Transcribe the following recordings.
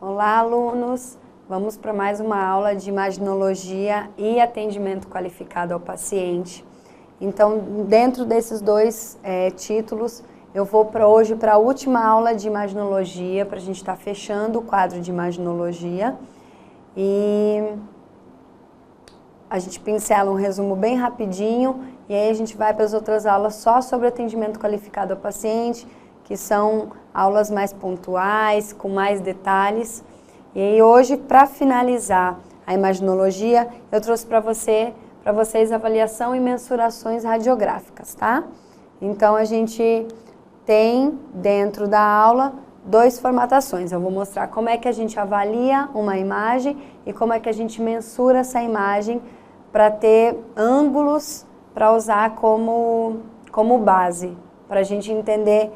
Olá, alunos! Vamos para mais uma aula de imaginologia e atendimento qualificado ao paciente. Então, dentro desses dois títulos, eu vou hoje para a última aula de imaginologia, para a gente estar fechando o quadro de imaginologia. E a gente pincela um resumo bem rapidinho e aí a gente vai para as outras aulas só sobre atendimento qualificado ao paciente, que são aulas mais pontuais, com mais detalhes. E aí hoje, para finalizar a imaginologia, eu trouxe para vocês avaliação e mensurações radiográficas, tá? Então a gente tem dentro da aula duas formatações. Eu vou mostrar como é que a gente avalia uma imagem e como é que a gente mensura essa imagem para ter ângulos para usar como base, para a gente entender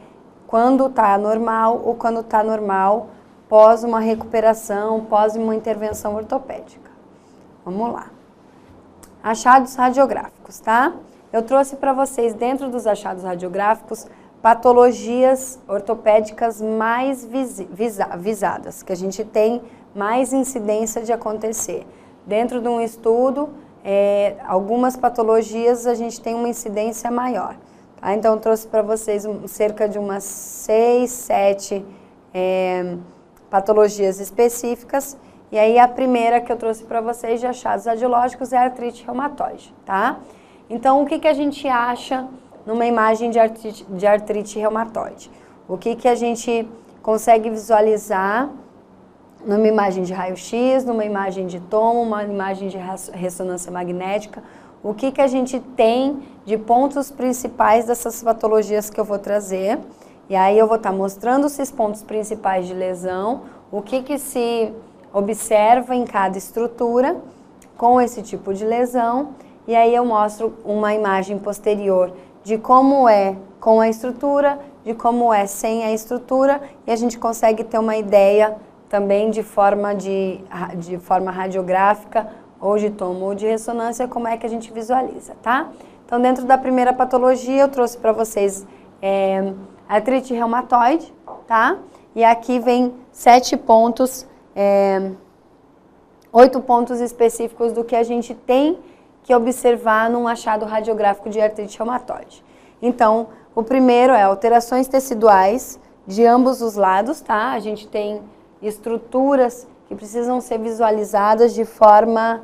quando está normal ou quando está normal pós uma recuperação, pós uma intervenção ortopédica. Vamos lá. Achados radiográficos, tá? Eu trouxe para vocês, dentro dos achados radiográficos, patologias ortopédicas mais visadas, que a gente tem mais incidência de acontecer. Dentro de um estudo, algumas patologias a gente tem uma incidência maior. Tá? Então, eu trouxe para vocês cerca de umas 6, 7 patologias específicas. E aí, a primeira que eu trouxe para vocês de achados radiológicos é a artrite reumatoide, tá? Então, o que a gente acha numa imagem de artrite reumatoide? O que a gente consegue visualizar numa imagem de raio-x, numa imagem de tomo, uma imagem de ressonância magnética? O que a gente tem de pontos principais dessas patologias que eu vou trazer? E aí eu vou estar mostrando esses pontos principais de lesão, o que se observa em cada estrutura com esse tipo de lesão, e aí eu mostro uma imagem posterior de como é com a estrutura, de como é sem a estrutura, e a gente consegue ter uma ideia também de forma radiográfica, ou de tomo ou de ressonância, como é que a gente visualiza, tá? Então, dentro da primeira patologia, eu trouxe para vocês artrite reumatoide, tá? E aqui vem 7 pontos, 8 pontos específicos do que a gente tem que observar num achado radiográfico de artrite reumatoide. Então, o primeiro é alterações teciduais de ambos os lados, tá? A gente tem estruturas que precisam ser visualizadas de forma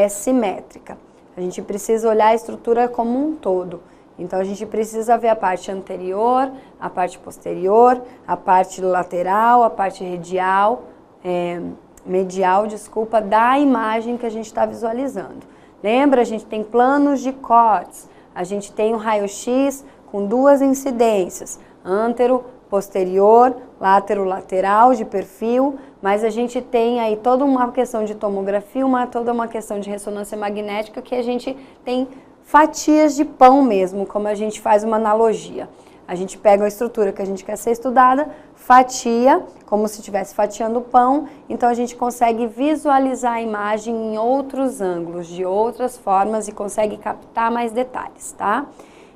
simétrica. A gente precisa olhar a estrutura como um todo. Então, a gente precisa ver a parte anterior, a parte posterior, a parte lateral, a parte medial, da imagem que a gente está visualizando. Lembra, a gente tem planos de cortes, a gente tem um raio-x com 2 incidências, antero, posterior, lateral, de perfil, mas a gente tem aí toda uma questão de tomografia, toda uma questão de ressonância magnética que a gente tem fatias de pão mesmo, como a gente faz uma analogia. A gente pega a estrutura que a gente quer ser estudada, fatia, como se estivesse fatiando pão, então a gente consegue visualizar a imagem em outros ângulos, de outras formas e consegue captar mais detalhes, tá?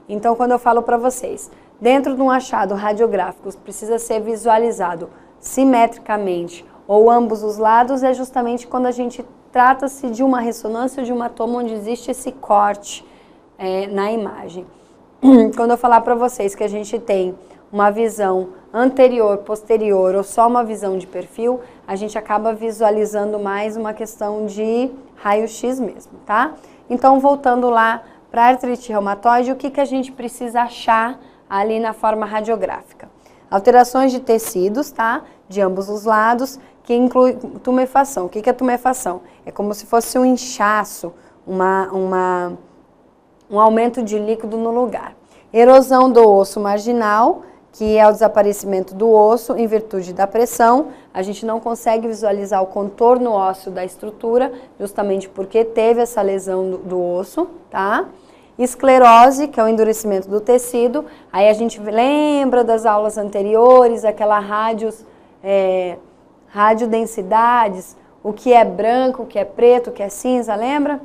Então, quando eu falo para vocês, dentro de um achado radiográfico precisa ser visualizado simetricamente ou ambos os lados, é justamente quando a gente trata-se de uma ressonância ou de uma tomo onde existe esse corte na imagem. Quando eu falar para vocês que a gente tem uma visão anterior, posterior ou só uma visão de perfil, a gente acaba visualizando mais uma questão de raio-x mesmo, tá? Então, voltando lá para a artrite reumatoide, o que a gente precisa achar ali na forma radiográfica? Alterações de tecidos, tá? De ambos os lados, que inclui tumefação. O que é tumefação? É como se fosse um inchaço, um aumento de líquido no lugar. Erosão do osso marginal, que é o desaparecimento do osso em virtude da pressão. A gente não consegue visualizar o contorno ósseo da estrutura, justamente porque teve essa lesão do osso, tá? Esclerose, que é o endurecimento do tecido. Aí a gente lembra das aulas anteriores, aquela radiodensidades, o que é branco, o que é preto, o que é cinza, lembra?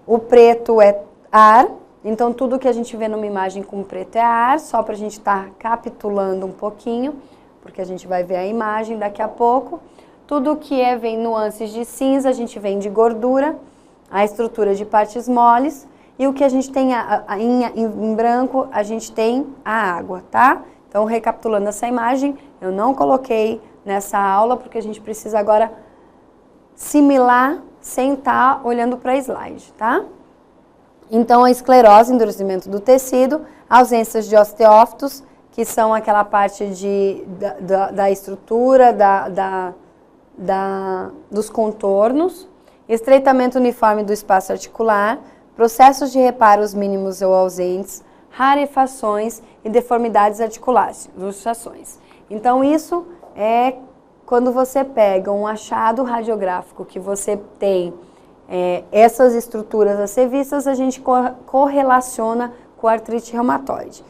O preto é ar, então tudo que a gente vê numa imagem com preto é ar, só para a gente estar capitulando um pouquinho, porque a gente vai ver a imagem daqui a pouco. Tudo que vem nuances de cinza, a gente vem de gordura, a estrutura de partes moles, e o que a gente tem em branco, a gente tem a água, tá? Então, recapitulando essa imagem, eu não coloquei nessa aula, porque a gente precisa agora similar sem estar olhando para a slide, tá? Então, a esclerose, endurecimento do tecido, ausências de osteófitos, que são aquela parte da estrutura, dos contornos, estreitamento uniforme do espaço articular, processos de reparos mínimos ou ausentes, rarefações e deformidades articulares, luxações. Então, isso é quando você pega um achado radiográfico que você tem essas estruturas a ser vistas, a gente correlaciona com a artrite reumatoide.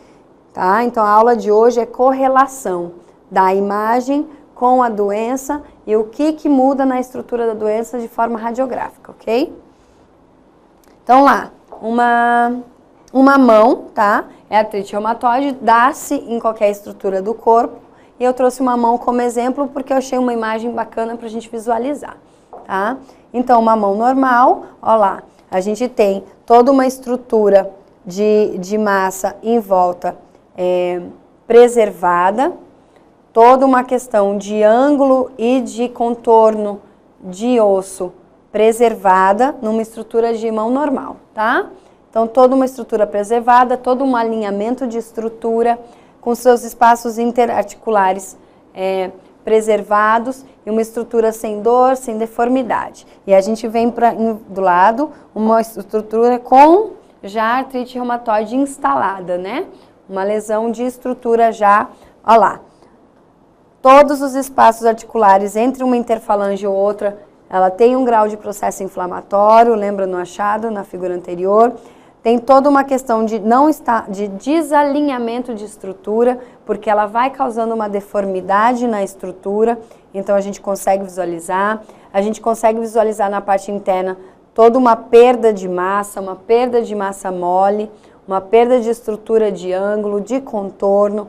Tá? Então, a aula de hoje é correlação da imagem com a doença e o que muda na estrutura da doença de forma radiográfica, ok? Então, lá, uma mão, tá? É artrite reumatoide, dá-se em qualquer estrutura do corpo. E eu trouxe uma mão como exemplo porque eu achei uma imagem bacana para a gente visualizar, tá? Então, uma mão normal, ó lá, a gente tem toda uma estrutura de massa em volta preservada, toda uma questão de ângulo e de contorno de osso preservada numa estrutura de mão normal, tá? Então, toda uma estrutura preservada, todo um alinhamento de estrutura com seus espaços interarticulares preservados e uma estrutura sem dor, sem deformidade. E a gente vem do lado uma estrutura com já artrite reumatoide instalada, né? Uma lesão de estrutura já, ó lá. Todos os espaços articulares entre uma interfalange ou outra, ela tem um grau de processo inflamatório, lembra no achado, na figura anterior. Tem toda uma questão de desalinhamento de estrutura, porque ela vai causando uma deformidade na estrutura, então a gente consegue visualizar. A gente consegue visualizar na parte interna toda uma perda de massa mole, uma perda de estrutura de ângulo, de contorno,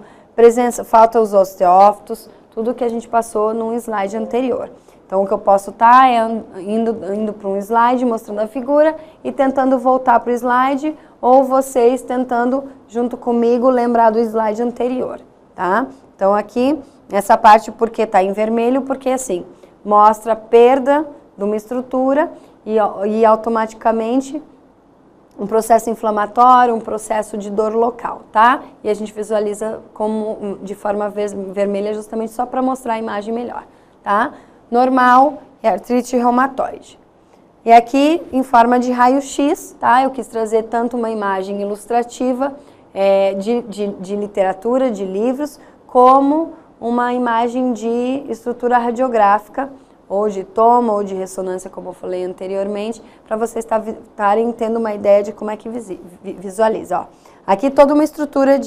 falta os osteófitos, tudo que a gente passou num slide anterior. Então, o que eu posso estar indo para um slide, mostrando a figura e tentando voltar para o slide, ou vocês tentando, junto comigo, lembrar do slide anterior, tá? Então, aqui, essa parte, porque está em vermelho, porque, assim, mostra a perda de uma estrutura e automaticamente um processo inflamatório, um processo de dor local, tá? E a gente visualiza como de forma vermelha justamente só para mostrar a imagem melhor, tá? Normal é artrite reumatoide. E aqui em forma de raio-x, tá? Eu quis trazer tanto uma imagem ilustrativa de literatura, de livros, como uma imagem de estrutura radiográfica, ou de toma, ou de ressonância, como eu falei anteriormente, para vocês estarem tendo uma ideia de como é que visualiza. Ó. Aqui toda uma estrutura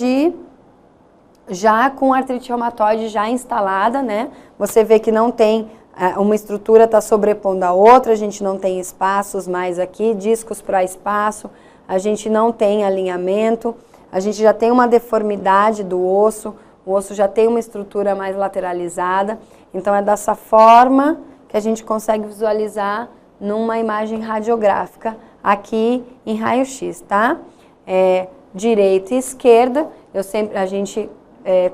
já com artrite reumatoide já instalada, né? Você vê que não tem, uma estrutura está sobrepondo a outra, a gente não tem espaços mais aqui, discos para espaço, a gente não tem alinhamento, a gente já tem uma deformidade do osso, o osso já tem uma estrutura mais lateralizada, então é dessa forma que a gente consegue visualizar numa imagem radiográfica aqui em raio-x, tá? Direita e esquerda, a gente,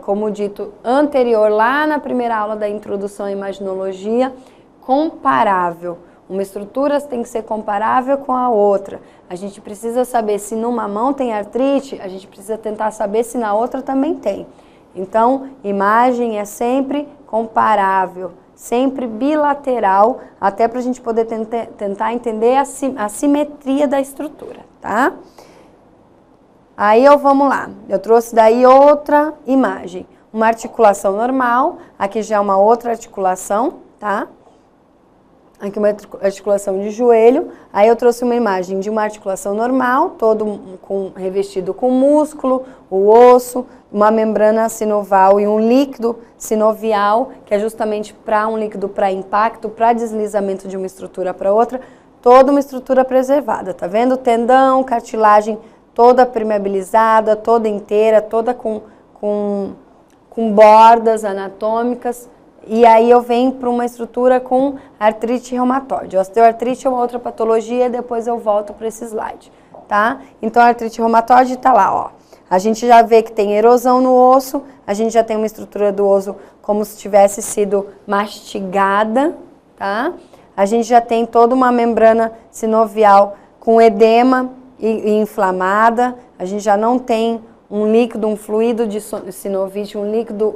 como dito anterior, lá na primeira aula da introdução à imaginologia, comparável. Uma estrutura tem que ser comparável com a outra. A gente precisa saber se numa mão tem artrite, a gente precisa tentar saber se na outra também tem. Então, imagem é sempre comparável, sempre bilateral, até para a gente poder tentar entender a simetria da estrutura, tá? Aí vamos lá, eu trouxe daí outra imagem, uma articulação normal, aqui já é uma outra articulação, tá? Aqui uma articulação de joelho, aí eu trouxe uma imagem de uma articulação normal, todo revestido com músculo, o osso, uma membrana sinoval e um líquido sinovial, que é justamente para um líquido para impacto, para deslizamento de uma estrutura para outra, toda uma estrutura preservada, tá vendo? Tendão, cartilagem toda permeabilizada, toda inteira, toda com bordas anatômicas E aí eu venho para uma estrutura com artrite reumatoide. Osteoartrite é uma outra patologia, depois eu volto para esse slide, tá? Então a artrite reumatoide está lá, ó. A gente já vê que tem erosão no osso, a gente já tem uma estrutura do osso como se tivesse sido mastigada, tá? A gente já tem toda uma membrana sinovial com edema e inflamada, a gente já não tem um líquido, um fluido de sinovite, um líquido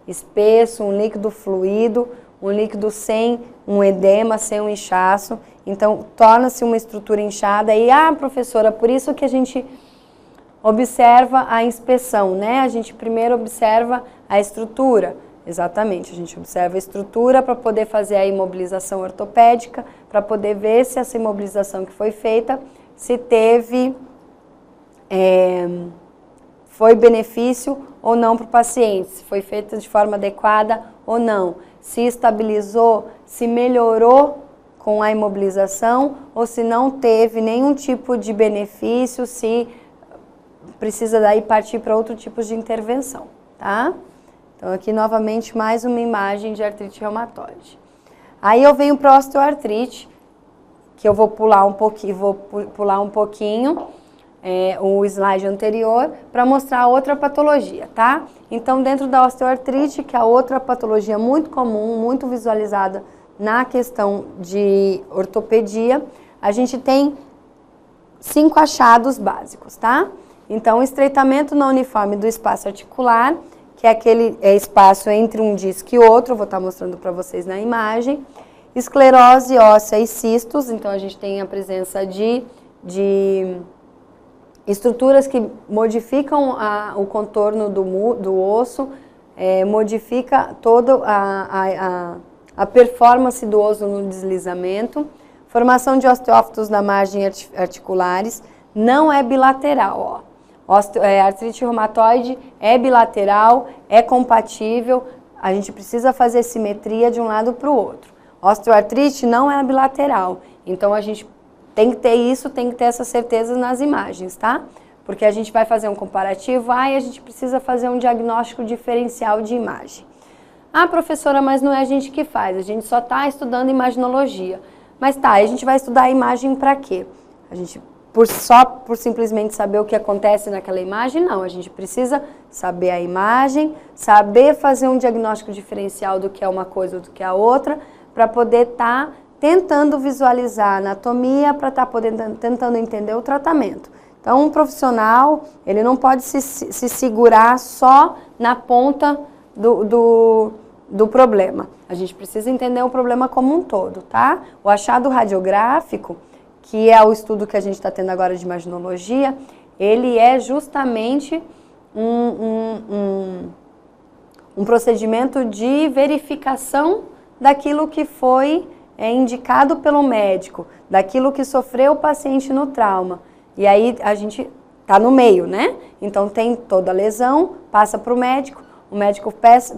espesso, um líquido fluido, um líquido sem um edema, sem um inchaço. Então, torna-se uma estrutura inchada. E, professora, por isso que a gente observa a inspeção, né? A gente primeiro observa a estrutura. Exatamente, a gente observa a estrutura para poder fazer a imobilização ortopédica, para poder ver se essa imobilização que foi feita, se teve, foi benefício ou não para o paciente, se foi feita de forma adequada ou não, se estabilizou, se melhorou com a imobilização ou se não teve nenhum tipo de benefício, se precisa daí partir para outro tipo de intervenção, tá? Então aqui novamente mais uma imagem de artrite reumatoide. Aí eu venho para a osteoartrite, que eu vou pular um pouquinho, o slide anterior, para mostrar outra patologia, tá? Então dentro da osteoartrite, que é outra patologia muito comum, muito visualizada na questão de ortopedia, a gente tem 5 achados básicos, tá? Então, estreitamento não uniforme do espaço articular, que é aquele espaço entre um disco e outro, eu vou estar mostrando para vocês na imagem. Esclerose óssea e cistos, então a gente tem a presença de estruturas que modificam o contorno do osso, modifica toda a performance do osso no deslizamento. Formação de osteófitos na margem articulares, não é bilateral, ó. Artrite reumatoide é bilateral, é compatível, a gente precisa fazer simetria de um lado para o outro. Osteoartrite não é bilateral, então a gente tem que ter isso, tem que ter essa certeza nas imagens, tá? Porque a gente vai fazer um comparativo, e a gente precisa fazer um diagnóstico diferencial de imagem. Professora, mas não é a gente que faz, a gente só está estudando imaginologia. Mas tá, a gente vai estudar a imagem para quê? A gente só por simplesmente saber o que acontece naquela imagem? Não, a gente precisa saber a imagem, saber fazer um diagnóstico diferencial do que é uma coisa ou do que é a outra, para poder estar tentando visualizar a anatomia, para estar tentando entender o tratamento. Então, um profissional, ele não pode se segurar só na ponta do problema. A gente precisa entender o problema como um todo, tá? O achado radiográfico, que é o estudo que a gente está tendo agora de imaginologia, ele é justamente um procedimento de verificação daquilo que foi indicado pelo médico, daquilo que sofreu o paciente no trauma. E aí a gente está no meio, né? Então tem toda a lesão, passa para o médico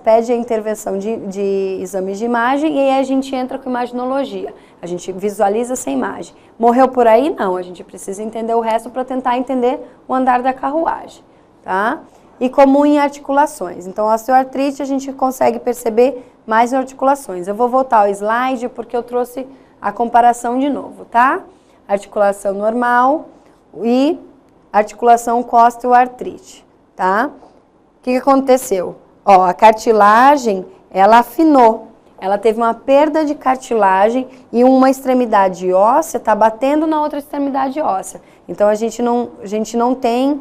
pede a intervenção de exames de imagem e aí a gente entra com imaginologia. A gente visualiza essa imagem. Morreu por aí? Não, a gente precisa entender o resto para tentar entender o andar da carruagem, tá? E comum em articulações. Então, a osteoartrite a gente consegue perceber mais em articulações. Eu vou voltar ao slide porque eu trouxe a comparação de novo, tá? Articulação normal e articulação com osteoartrite, tá? O que aconteceu? Ó, a cartilagem, ela afinou. Ela teve uma perda de cartilagem e uma extremidade óssea está batendo na outra extremidade óssea. Então, a gente não tem...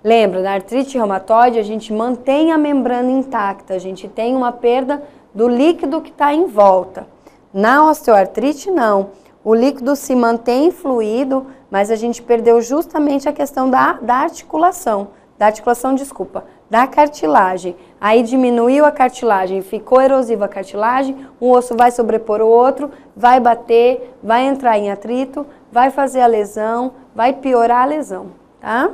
Lembra, na artrite reumatoide, a gente mantém a membrana intacta. A gente tem uma perda do líquido que está em volta. Na osteoartrite, não. O líquido se mantém fluido, mas a gente perdeu justamente a questão da articulação. Da cartilagem. Aí diminuiu a cartilagem, ficou erosiva a cartilagem, um osso vai sobrepor o outro, vai bater, vai entrar em atrito, vai fazer a lesão, vai piorar a lesão, tá?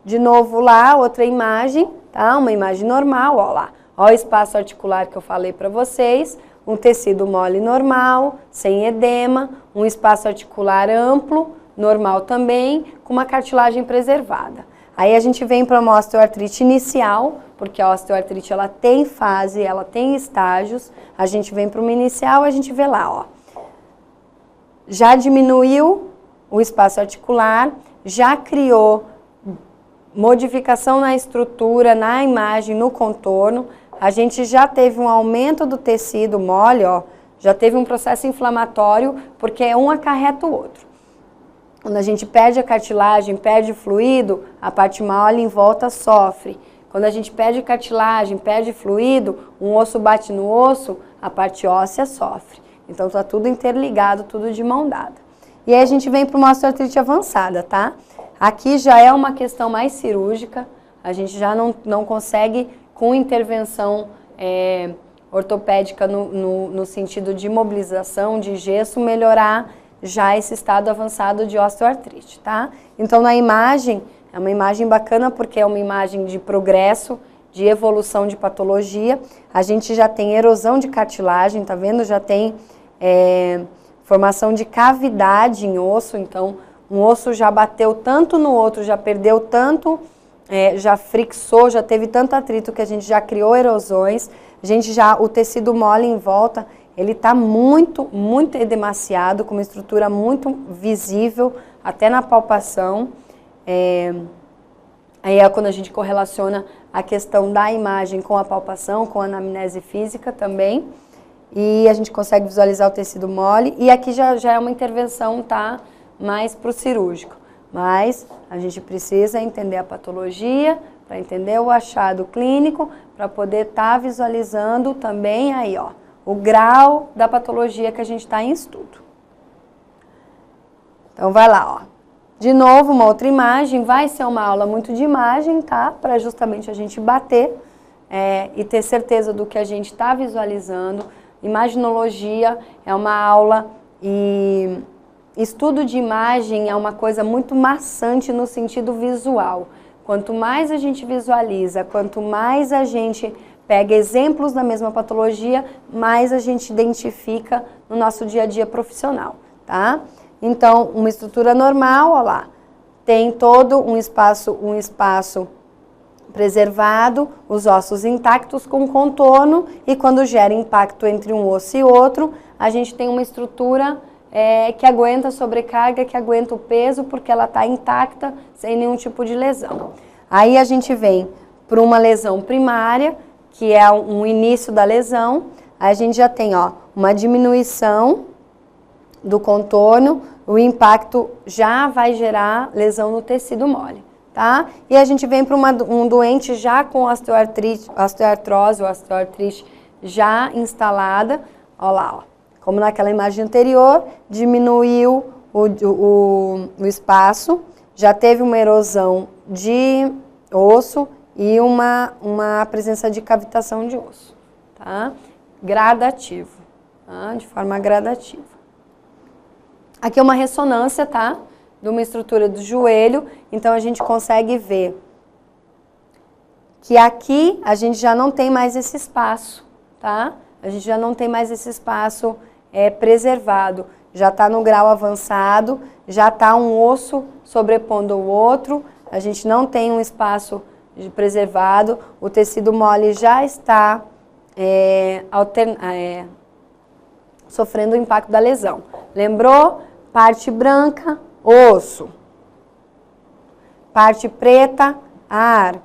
De novo lá, outra imagem, tá? Uma imagem normal, ó lá. Ó o espaço articular que eu falei para vocês, um tecido mole normal, sem edema, um espaço articular amplo, normal também, com uma cartilagem preservada. Aí a gente vem para uma osteoartrite inicial, porque a osteoartrite ela tem fase, ela tem estágios. A gente vem para uma inicial, a gente vê lá, ó. Já diminuiu o espaço articular, já criou modificação na estrutura, na imagem, no contorno. A gente já teve um aumento do tecido mole, ó, já teve um processo inflamatório, porque um acarreta o outro. Quando a gente perde a cartilagem, perde o fluido, a parte mole em volta sofre. Quando a gente perde cartilagem, perde fluido, um osso bate no osso, a parte óssea sofre. Então tá tudo interligado, tudo de mão dada. E aí a gente vem para uma osteoartrite avançada, tá? Aqui já é uma questão mais cirúrgica, a gente já não consegue, com intervenção ortopédica no sentido de mobilização, de gesso, melhorar já esse estado avançado de osteoartrite, tá? Então na imagem, é uma imagem bacana porque é uma imagem de progresso, de evolução de patologia. A gente já tem erosão de cartilagem, tá vendo? Já tem formação de cavidade em osso, então um osso já bateu tanto no outro, já perdeu tanto, já frixou, já teve tanto atrito que a gente já criou erosões. A gente já, o tecido mole em volta, ele está muito, muito edemaciado, com uma estrutura muito visível, até na palpação. Aí é quando a gente correlaciona a questão da imagem com a palpação, com a anamnese física também. E a gente consegue visualizar o tecido mole. E aqui já é uma intervenção, tá, mais para o cirúrgico. Mas a gente precisa entender a patologia, para entender o achado clínico, para poder estar visualizando também aí, ó, o grau da patologia que a gente está em estudo. Então vai lá, ó. De novo, uma outra imagem, vai ser uma aula muito de imagem, tá? Para justamente a gente bater e ter certeza do que a gente está visualizando. Imaginologia é uma aula e estudo de imagem é uma coisa muito maçante no sentido visual. Quanto mais a gente visualiza, quanto mais a gente pega exemplos da mesma patologia, mais a gente identifica no nosso dia a dia profissional, tá? Então, uma estrutura normal, ó lá, tem todo um espaço preservado, os ossos intactos com contorno, e quando gera impacto entre um osso e outro, a gente tem uma estrutura que aguenta a sobrecarga, que aguenta o peso, porque ela está intacta, sem nenhum tipo de lesão. Aí a gente vem para uma lesão primária, que é um início da lesão, aí a gente já tem, ó, uma diminuição do contorno, o impacto já vai gerar lesão no tecido mole, tá? E a gente vem para um doente já com osteoartrose ou osteoartrite já instalada, ó lá, ó, como naquela imagem anterior, diminuiu o espaço, já teve uma erosão de osso e uma presença de cavitação de osso, tá? Gradativo, tá? De forma gradativa. Aqui é uma ressonância, tá? De uma estrutura do joelho, então a gente consegue ver que aqui a gente já não tem mais esse espaço, tá? A gente já não tem mais esse espaço preservado, já está no grau avançado, já está um osso sobrepondo o outro, a gente não tem um espaço preservado, o tecido mole já está sofrendo o impacto da lesão. Lembrou? Parte branca, osso. Parte preta, ar.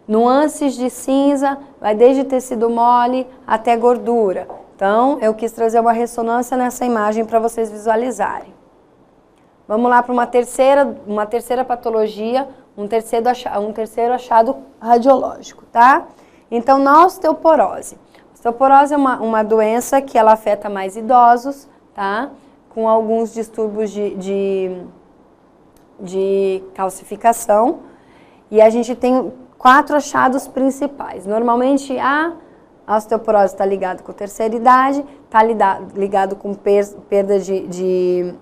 Nuances de cinza, vai desde tecido mole até gordura. Então, eu quis trazer uma ressonância nessa imagem para vocês visualizarem. Vamos lá para uma terceira patologia, um terceiro achado radiológico, tá? Então, na osteoporose. Osteoporose é uma doença que ela afeta mais idosos, tá? Com alguns distúrbios de calcificação. E a gente tem 4 achados principais. Normalmente, a osteoporose está ligada com terceira idade, está ligado com perda de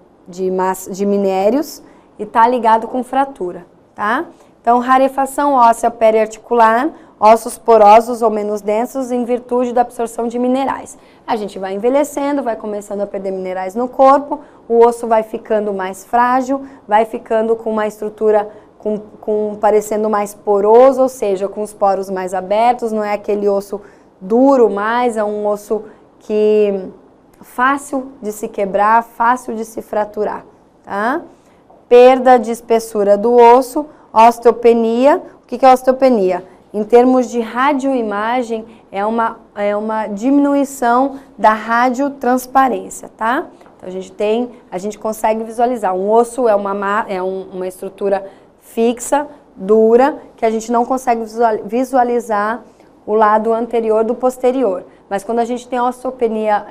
minérios e está ligado com fratura, tá? Então, rarefação óssea periarticular, ossos porosos ou menos densos em virtude da absorção de minerais. A gente vai envelhecendo, vai começando a perder minerais no corpo, o osso vai ficando mais frágil, vai ficando com uma estrutura parecendo mais poroso, ou seja, com os poros mais abertos, não é aquele osso duro mais, é um osso que fácil de se quebrar, fácil de se fraturar, tá? Perda de espessura do osso, osteopenia. O que é osteopenia? Em termos de radioimagem, é uma diminuição da radiotransparência, tá? Então a gente consegue visualizar. Um osso é uma estrutura fixa, dura, que a gente não consegue visualizar o lado anterior do posterior. Mas quando a gente tem a osteopenia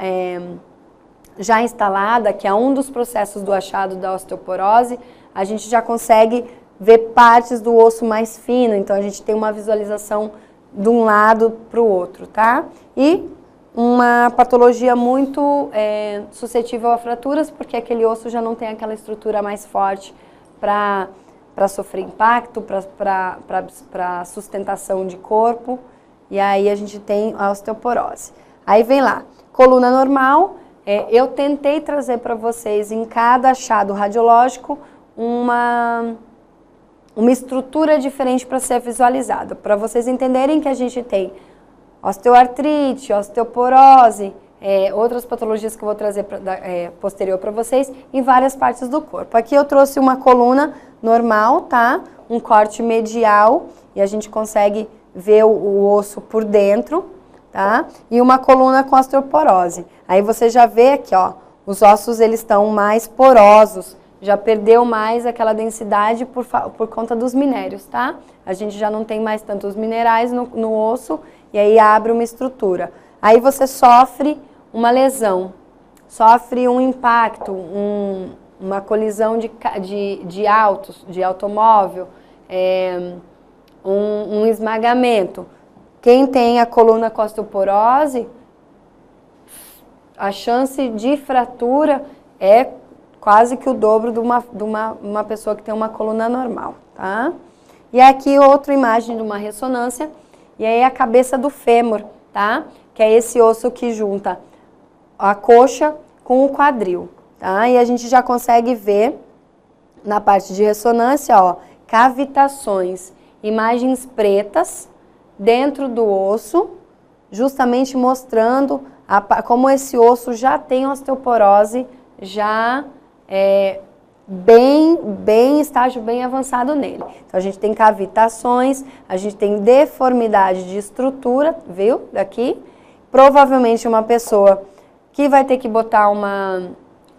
já instalada, que é um dos processos do achado da osteoporose, a gente já consegue ver partes do osso mais fino, então a gente tem uma visualização de um lado para o outro, tá? E uma patologia muito suscetível a fraturas, porque aquele osso já não tem aquela estrutura mais forte para sofrer impacto, para sustentação de corpo, e aí a gente tem a osteoporose. Aí vem lá, coluna normal, eu tentei trazer para vocês em cada achado radiológico uma estrutura diferente para ser visualizada, para vocês entenderem que a gente tem osteoartrite, osteoporose, outras patologias que eu vou trazer posterior para vocês, em várias partes do corpo. Aqui eu trouxe uma coluna normal, tá? Um corte medial, e a gente consegue ver o osso por dentro, tá? E uma coluna com osteoporose. Aí você já vê aqui, ó, os ossos eles estão mais porosos, já perdeu mais aquela densidade por conta dos minérios, tá? A gente já não tem mais tantos minerais no osso, e aí abre uma estrutura. Aí você sofre uma lesão, sofre um impacto, uma colisão de automóvel, um esmagamento. Quem tem a coluna com osteoporose, a chance de fratura é quase que o dobro de uma pessoa que tem uma coluna normal, tá? E aqui outra imagem de uma ressonância, e aí a cabeça do fêmur, tá? Que é esse osso que junta a coxa com o quadril, tá? E a gente já consegue ver na parte de ressonância, ó, cavitações, imagens pretas dentro do osso, justamente mostrando como esse osso já tem osteoporose, já estágio bem avançado nele. Então a gente tem cavitações, a gente tem deformidade de estrutura, viu? Daqui. Provavelmente uma pessoa que vai ter que botar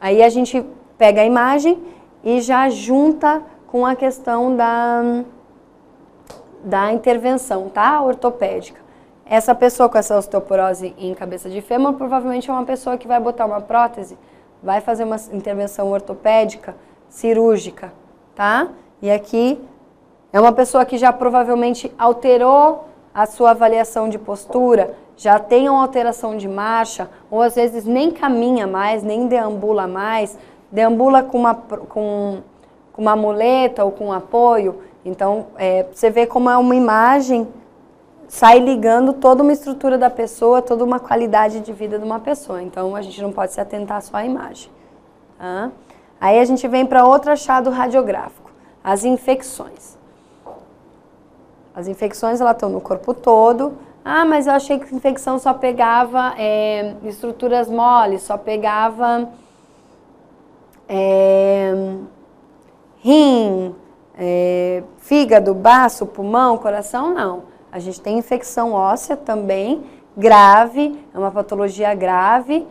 Aí a gente pega a imagem e já junta com a questão da intervenção, tá? Ortopédica. Essa pessoa com essa osteoporose em cabeça de fêmur provavelmente é uma pessoa que vai botar uma prótese, vai fazer uma intervenção ortopédica, cirúrgica, tá? E aqui é uma pessoa que já provavelmente alterou a sua avaliação de postura, já tem uma alteração de marcha, ou às vezes nem caminha mais, nem deambula mais, deambula com uma muleta ou com apoio. Então, você vê como é uma imagem, sai ligando toda uma estrutura da pessoa, toda uma qualidade de vida de uma pessoa. Então, a gente não pode se atentar só à imagem. Tá? Aí a gente vem para outro achado radiográfico, as infecções. As infecções, elas estão no corpo todo. Ah, mas eu achei que a infecção só pegava estruturas moles, só pegava rim, fígado, baço, pulmão, coração, não. A gente tem infecção óssea também, grave, é uma patologia grave,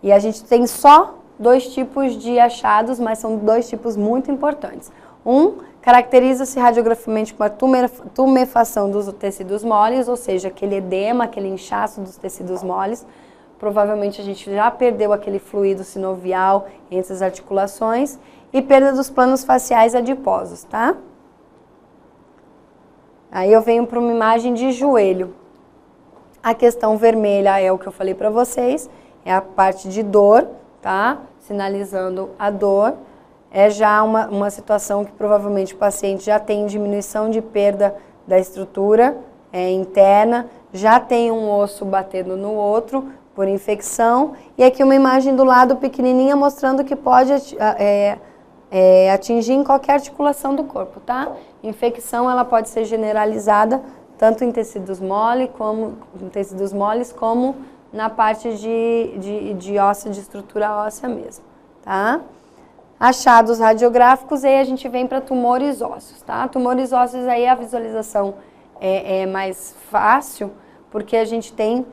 e a gente tem só 2 tipos de achados, mas são 2 tipos muito importantes. Caracteriza-se radiograficamente com a tumefação dos tecidos moles, ou seja, aquele edema, aquele inchaço dos tecidos moles. Provavelmente a gente já perdeu aquele fluido sinovial entre as articulações e perda dos planos faciais adiposos, tá? Aí eu venho para uma imagem de joelho. A questão vermelha é o que eu falei para vocês, é a parte de dor, tá? Sinalizando a dor. É já uma situação que provavelmente o paciente já tem diminuição de perda da estrutura interna, já tem um osso batendo no outro por infecção. E aqui uma imagem do lado pequenininha mostrando que pode atingir em qualquer articulação do corpo, tá? Infecção, ela pode ser generalizada tanto em tecidos moles como na parte de ósseo, de estrutura óssea mesmo, tá? Achados radiográficos, aí a gente vem para tumores ósseos, tá? Tumores ósseos, aí a visualização é mais fácil, porque a gente tem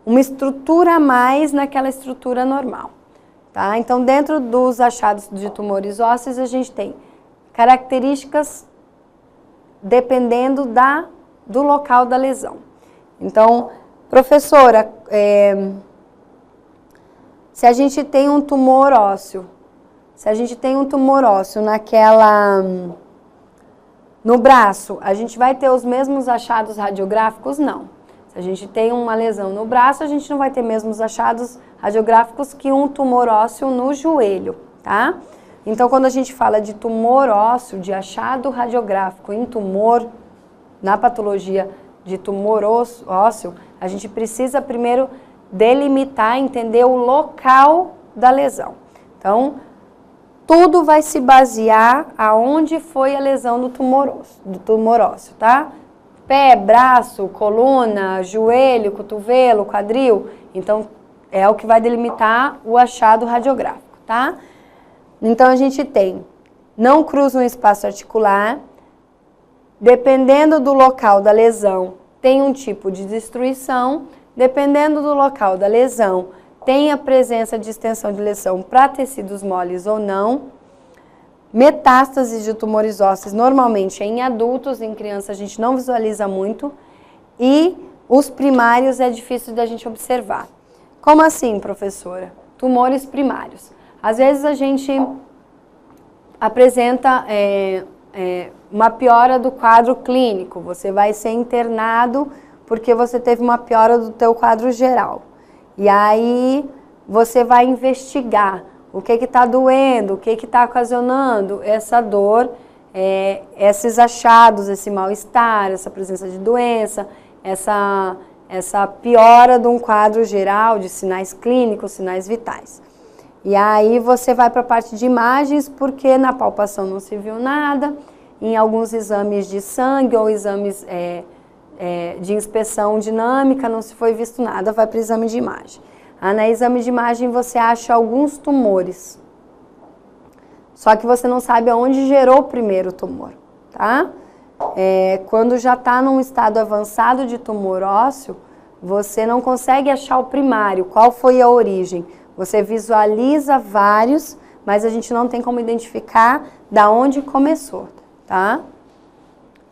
uma estrutura a mais naquela estrutura normal, tá? Então, dentro dos achados de tumores ósseos, a gente tem características dependendo do local da lesão. Então, professora, se a gente tem um tumor ósseo, no braço, a gente vai ter os mesmos achados radiográficos? Não. Se a gente tem uma lesão no braço, a gente não vai ter mesmos achados radiográficos que um tumor ósseo no joelho, tá? Então, quando a gente fala de tumor ósseo, de achado radiográfico em tumor, na patologia de tumor ósseo, a gente precisa primeiro delimitar, entender o local da lesão. Então, tudo vai se basear aonde foi a lesão do tumor ósseo, tá? Pé, braço, coluna, joelho, cotovelo, quadril. Então, é o que vai delimitar o achado radiográfico, tá? Então, a gente tem, não cruza um espaço articular, dependendo do local da lesão, tem um tipo de destruição, dependendo do local da lesão, tem a presença de extensão de lesão para tecidos moles ou não, metástases de tumores ósseos normalmente em adultos, em crianças a gente não visualiza muito, e os primários é difícil da gente observar. Como assim, professora? Tumores primários. Às vezes a gente apresenta uma piora do quadro clínico, você vai ser internado porque você teve uma piora do teu quadro geral. E aí você vai investigar o que está doendo, o que está ocasionando essa dor, esses achados, esse mal-estar, essa presença de doença, essa piora de um quadro geral de sinais clínicos, sinais vitais. E aí você vai para a parte de imagens, porque na palpação não se viu nada, em alguns exames de sangue ou exames de inspeção dinâmica não se foi visto nada, vai para o exame de imagem. No exame de imagem você acha alguns tumores, só que você não sabe aonde gerou o primeiro tumor, tá? Quando já está num estado avançado de tumor ósseo, você não consegue achar o primário, qual foi a origem. Você visualiza vários, mas a gente não tem como identificar da onde começou, tá?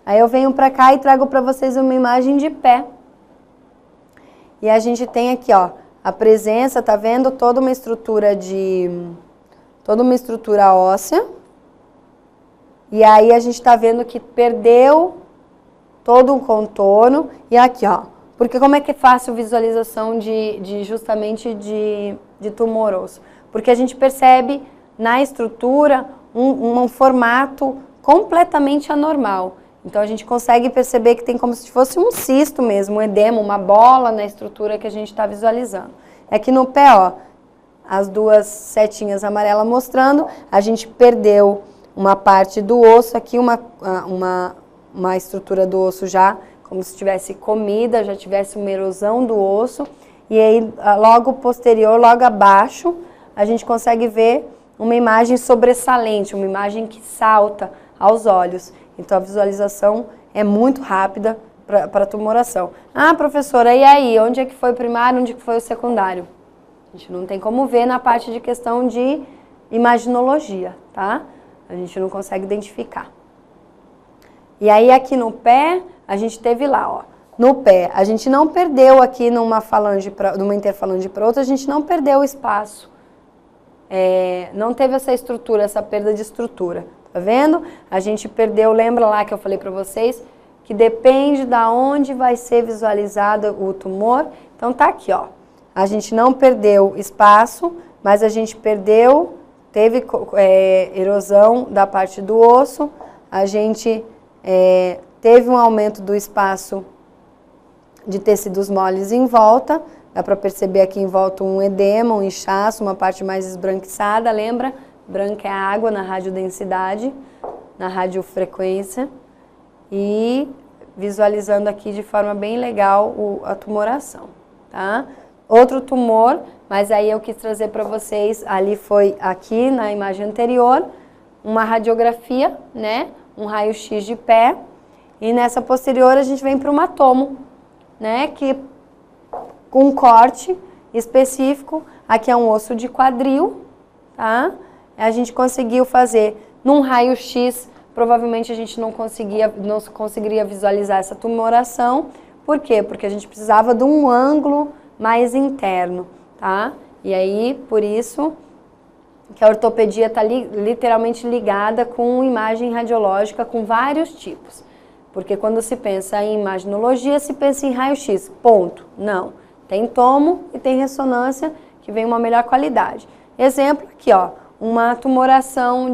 Aí eu venho para cá e trago para vocês uma imagem de pé. E a gente tem aqui, ó, a presença, tá vendo? Toda uma estrutura óssea. E aí a gente tá vendo que perdeu todo o contorno. E aqui, ó, porque como é que é fácil visualização justamente de tumor ósseo? Porque a gente percebe na estrutura um formato completamente anormal. Então a gente consegue perceber que tem como se fosse um cisto mesmo, um edema, uma bola na estrutura que a gente está visualizando. Aqui no pé, ó, as duas setinhas amarelas mostrando, a gente perdeu uma parte do osso, aqui uma estrutura do osso já, como se tivesse comida, já tivesse uma erosão do osso. E aí, logo posterior, logo abaixo, a gente consegue ver uma imagem sobressalente, uma imagem que salta aos olhos. Então, a visualização é muito rápida para a tumoração. Ah, professora, e aí? Onde é que foi o primário, onde é que foi o secundário? A gente não tem como ver na parte de questão de imaginologia, tá? A gente não consegue identificar. E aí, aqui no pé, a gente teve lá, ó. No pé, a gente não perdeu aqui numa interfalange para outra, a gente não perdeu o espaço. Não teve essa estrutura, essa perda de estrutura. Tá vendo? A gente perdeu, lembra lá que eu falei para vocês, que depende da onde vai ser visualizado o tumor. Então tá aqui, ó. A gente não perdeu espaço, mas a gente teve erosão da parte do osso, a gente teve um aumento do espaço de tecidos moles em volta, Dá para perceber aqui em volta um edema, um inchaço, uma parte mais esbranquiçada, lembra? Branca é a água na radiodensidade, na radiofrequência. E visualizando aqui de forma bem legal a tumoração, tá? Outro tumor, mas aí eu quis trazer para vocês, ali foi aqui na imagem anterior, uma radiografia, né? Um raio-x de pé. E nessa posterior a gente vem para o matomo, né? Que com um corte específico, aqui é um osso de quadril, tá? A gente conseguiu fazer num raio-x, provavelmente a gente não conseguiria visualizar essa tumoração. Por quê? Porque a gente precisava de um ângulo mais interno, tá? E aí, por isso que a ortopedia está literalmente ligada com imagem radiológica com vários tipos. Porque quando se pensa em imaginologia, se pensa em raio-x, ponto. Não. Tem tomo e tem ressonância, que vem uma melhor qualidade. Exemplo aqui, ó, uma tumoração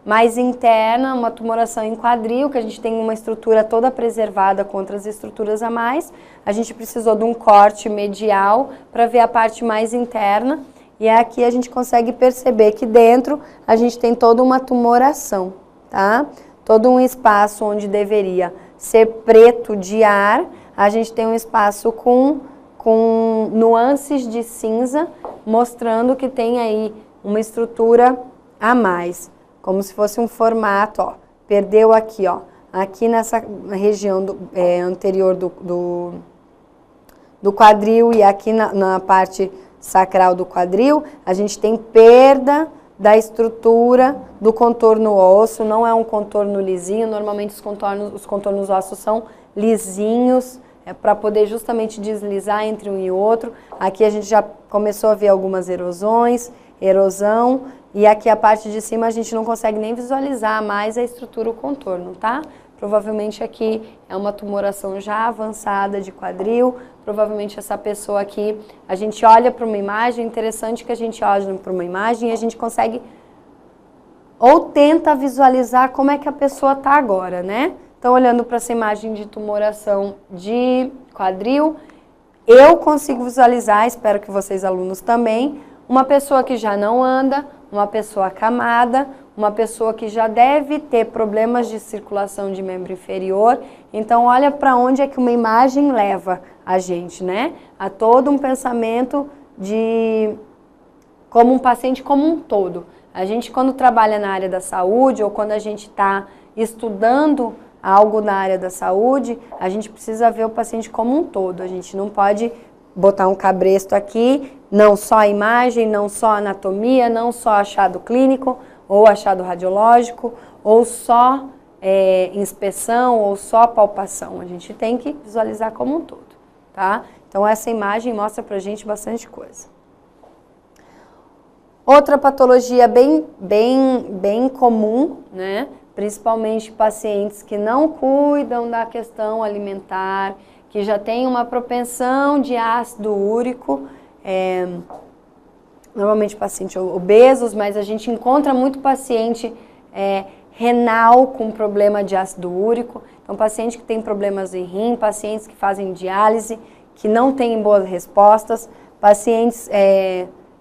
mais interna, uma tumoração em quadril, que a gente tem uma estrutura toda preservada contra as estruturas a mais. A gente precisou de um corte medial para ver a parte mais interna. E aqui a gente consegue perceber que dentro a gente tem toda uma tumoração, tá? Todo um espaço onde deveria ser preto de ar, a gente tem um espaço com nuances de cinza, mostrando que tem aí uma estrutura a mais, como se fosse um formato, ó. Perdeu aqui, ó. Aqui nessa região anterior do quadril e aqui na parte sacral do quadril, a gente tem perda da estrutura do contorno ósseo, não é um contorno lisinho, normalmente os contornos ósseos são lisinhos, para poder justamente deslizar entre um e outro. Aqui a gente já começou a ver algumas erosão, e aqui a parte de cima a gente não consegue nem visualizar mais a estrutura, o contorno, tá? Provavelmente aqui é uma tumoração já avançada de quadril, provavelmente essa pessoa aqui, a gente olha para uma imagem, interessante que a gente olha para uma imagem e a gente consegue ou tenta visualizar como é que a pessoa está agora, né? Então, olhando para essa imagem de tumoração de quadril, eu consigo visualizar, espero que vocês alunos também, uma pessoa que já não anda, uma pessoa acamada, uma pessoa que já deve ter problemas de circulação de membro inferior. Então, olha para onde é que uma imagem leva a gente, né? A todo um pensamento como um paciente como um todo. A gente, quando trabalha na área da saúde ou quando a gente está estudando algo na área da saúde, a gente precisa ver o paciente como um todo. A gente não pode botar um cabresto aqui, não só a imagem, não só a anatomia, não só achado clínico ou achado radiológico, ou só inspeção, ou só palpação. A gente tem que visualizar como um todo, tá? Então, essa imagem mostra pra gente bastante coisa. Outra patologia bem comum, né? Principalmente pacientes que não cuidam da questão alimentar, que já tem uma propensão de ácido úrico, normalmente pacientes obesos, mas a gente encontra muito paciente renal com problema de ácido úrico, então paciente que tem problemas em rim, pacientes que fazem diálise, que não têm boas respostas, pacientes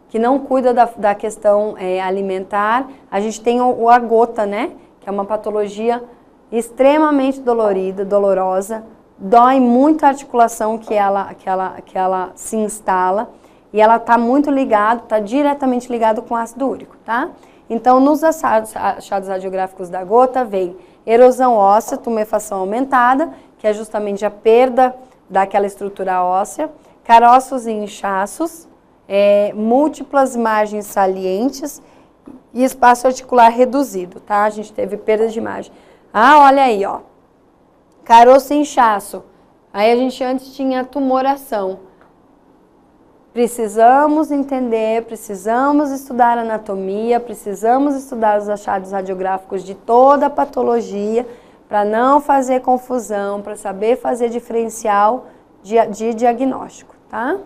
que não cuidam da questão alimentar. A gente tem a gota, né? Que é uma patologia extremamente dolorosa, dói muito a articulação que ela se instala e ela está muito ligada, está diretamente ligado com ácido úrico, tá? Então, nos achados radiográficos da gota, vem erosão óssea, tumefação aumentada, que é justamente a perda daquela estrutura óssea, caroços e inchaços, múltiplas margens salientes e espaço articular reduzido, tá? A gente teve perda de imagem. Ah, olha aí, ó. Caroço e inchaço. Aí a gente antes tinha tumoração. Precisamos entender, precisamos estudar anatomia, precisamos estudar os achados radiográficos de toda a patologia para não fazer confusão, para saber fazer diferencial de diagnóstico, tá?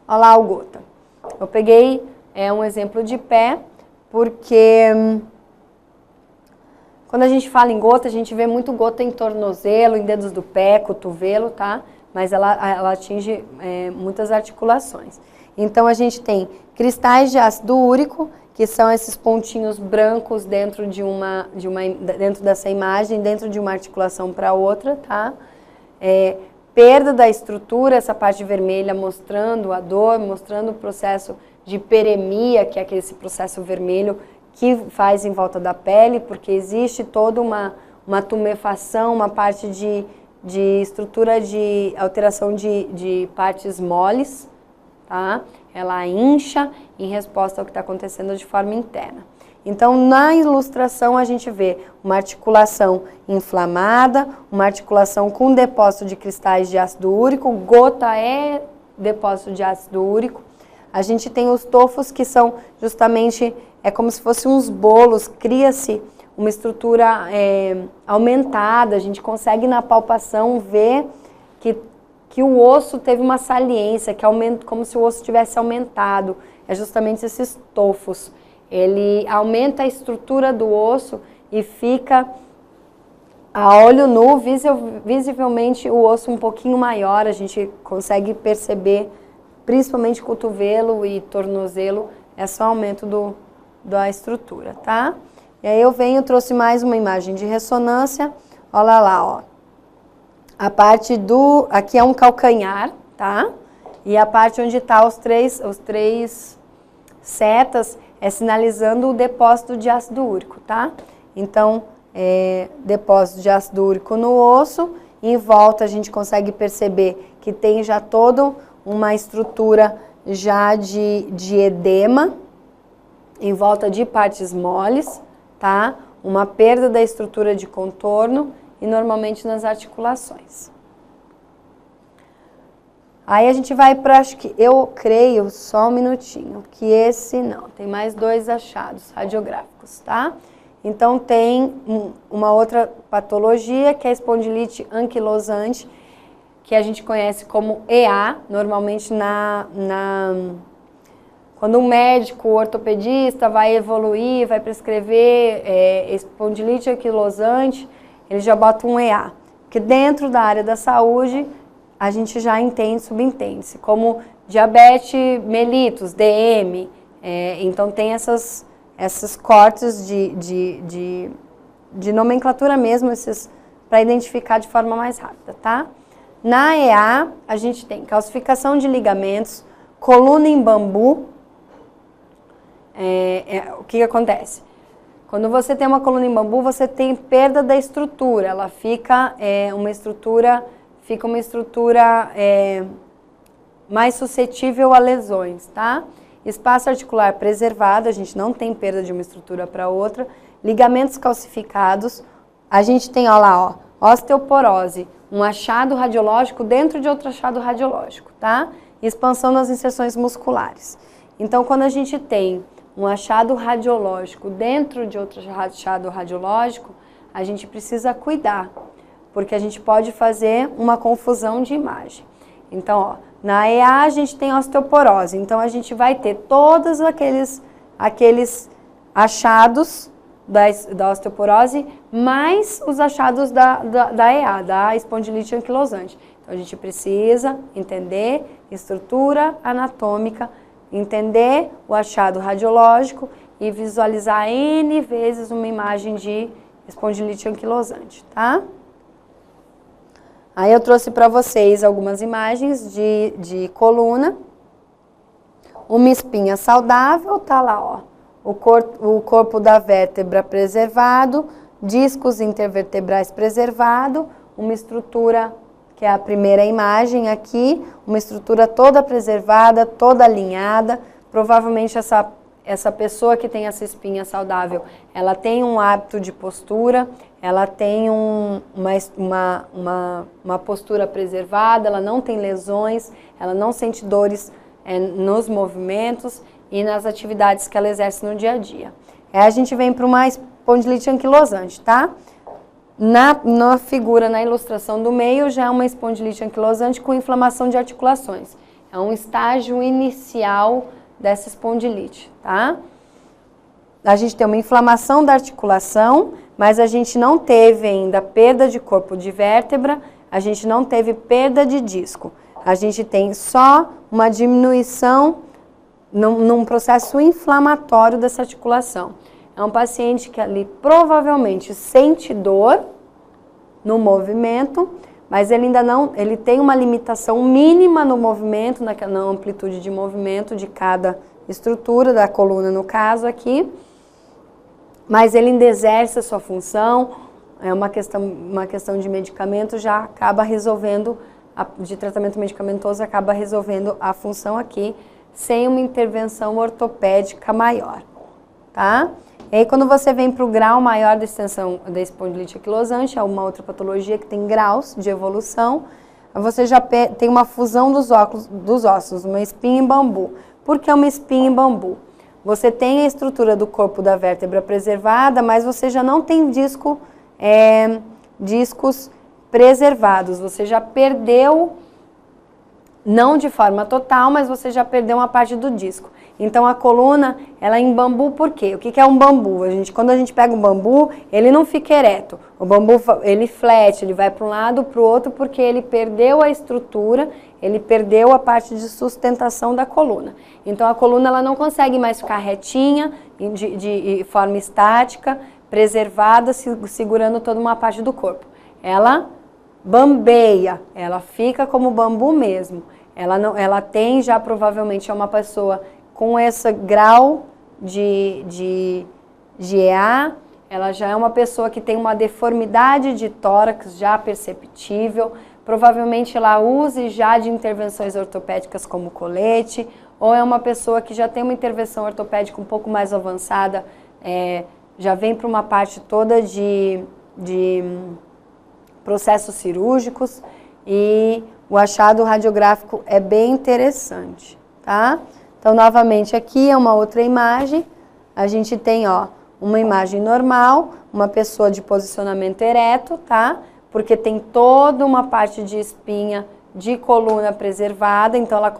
Olha lá o gota. Eu peguei um exemplo de pé, porque quando a gente fala em gota, a gente vê muito gota em tornozelo, em dedos do pé, cotovelo, tá? mas ela atinge muitas articulações. Então, a gente tem cristais de ácido úrico, que são esses pontinhos brancos dentro dentro dessa imagem, dentro de uma articulação para outra, tá? Perda da estrutura, essa parte vermelha mostrando a dor, mostrando o processo de hiperemia, que é esse processo vermelho que faz em volta da pele, porque existe toda uma tumefação, uma parte de estrutura de alteração de partes moles, tá? Ela incha em resposta ao que está acontecendo de forma interna. Então, na ilustração, a gente vê uma articulação inflamada, uma articulação com depósito de cristais de ácido úrico, gota é depósito de ácido úrico. A gente tem os tofos, que são justamente, como se fossem uns bolos, cria-se uma estrutura aumentada, a gente consegue na palpação ver que o osso teve uma saliência, como se o osso tivesse aumentado, é justamente esses tofos. Ele aumenta a estrutura do osso e fica a olho nu, visivelmente o osso um pouquinho maior, a gente consegue perceber, principalmente cotovelo e tornozelo, é só aumento da estrutura, tá? E aí eu trouxe mais uma imagem de ressonância, olha lá, ó. A parte aqui é um calcanhar, tá? E a parte onde está os três setas é sinalizando o depósito de ácido úrico, tá? Então, depósito de ácido úrico no osso, em volta a gente consegue perceber que tem já toda uma estrutura já de edema, em volta de partes moles, tá? Uma perda da estrutura de contorno e normalmente nas articulações. Aí a gente vai para, eu creio, só um minutinho, que esse não, tem mais 2 achados radiográficos, tá? Então tem uma outra patologia, que é a espondilite anquilosante, que a gente conhece como EA, normalmente quando um médico ortopedista vai evoluir, vai prescrever espondilite anquilosante, ele já bota um EA, porque dentro da área da saúde a gente já entende, subentende-se, como diabetes mellitus, DM, então tem esses cortes de nomenclatura mesmo, para identificar de forma mais rápida, tá? Na EA, a gente tem calcificação de ligamentos, coluna em bambu. O que acontece? Quando você tem uma coluna em bambu, você tem perda da estrutura, ela fica uma estrutura mais suscetível a lesões, tá? Espaço articular preservado, a gente não tem perda de uma estrutura para outra. Ligamentos calcificados, a gente tem, ó lá, ó, osteoporose, um achado radiológico dentro de outro achado radiológico, tá? Expansão nas inserções musculares. Então, quando a gente tem um achado radiológico dentro de outro achado radiológico, a gente precisa cuidar, porque a gente pode fazer uma confusão de imagem. Então, ó, na EA a gente tem osteoporose, então a gente vai ter todos aqueles achados da osteoporose, mais os achados da EA, da espondilite anquilosante. Então a gente precisa entender estrutura anatômica, entender o achado radiológico e visualizar N vezes uma imagem de espondilite anquilosante, tá? Aí eu trouxe para vocês algumas imagens de coluna. Uma espinha saudável, tá lá, ó. O corpo da vértebra preservado, discos intervertebrais preservado, uma estrutura, que é a primeira imagem aqui, uma estrutura toda preservada, toda alinhada. Provavelmente essa pessoa que tem essa espinha saudável, ela tem um hábito de postura, ela tem uma postura preservada, ela não tem lesões, ela não sente dores nos movimentos e nas atividades que ela exerce no dia a dia. Aí a gente vem para uma espondilite anquilosante, tá? Na figura, na ilustração do meio, já é uma espondilite anquilosante com inflamação de articulações. É um estágio inicial dessa espondilite, tá? A gente tem uma inflamação da articulação, mas a gente não teve ainda perda de corpo de vértebra, a gente não teve perda de disco. A gente tem só uma diminuição num processo inflamatório dessa articulação. É um paciente que ali provavelmente sente dor no movimento, mas ele ainda não, ele tem uma limitação mínima no movimento, na amplitude de movimento de cada estrutura da coluna, no caso aqui, mas ele ainda exerce a sua função. É uma questão de medicamento, já acaba resolvendo, de tratamento medicamentoso, acaba resolvendo a função aqui, sem uma intervenção ortopédica maior, tá? E aí, quando você vem para o grau maior da extensão da espondilite anquilosante, é uma outra patologia que tem graus de evolução, você já tem uma fusão dos ossos, uma espinha em bambu. Por que uma espinha em bambu? Você tem a estrutura do corpo da vértebra preservada, mas você já não tem discos preservados. Você já perdeu, não de forma total, mas você já perdeu uma parte do disco. Então a coluna, ela é em bambu por quê? O que é um bambu? Quando a gente pega um bambu, ele não fica ereto. O bambu, ele flete, ele vai para um lado, para o outro, porque ele perdeu a estrutura, ele perdeu a parte de sustentação da coluna. Então a coluna, ela não consegue mais ficar retinha, de forma estática, preservada, segurando toda uma parte do corpo. Ela bambeia, ela fica como bambu mesmo. Ela tem já, provavelmente, é uma pessoa com esse grau de EA, ela já é uma pessoa que tem uma deformidade de tórax já perceptível, provavelmente ela use já de intervenções ortopédicas como colete, ou é uma pessoa que já tem uma intervenção ortopédica um pouco mais avançada, já vem para uma parte toda de processos cirúrgicos, e o achado radiográfico é bem interessante, tá? Então, novamente, aqui é uma outra imagem. A gente tem, ó, uma imagem normal, uma pessoa de posicionamento ereto, tá? Porque tem toda uma parte de espinha de coluna preservada, então ela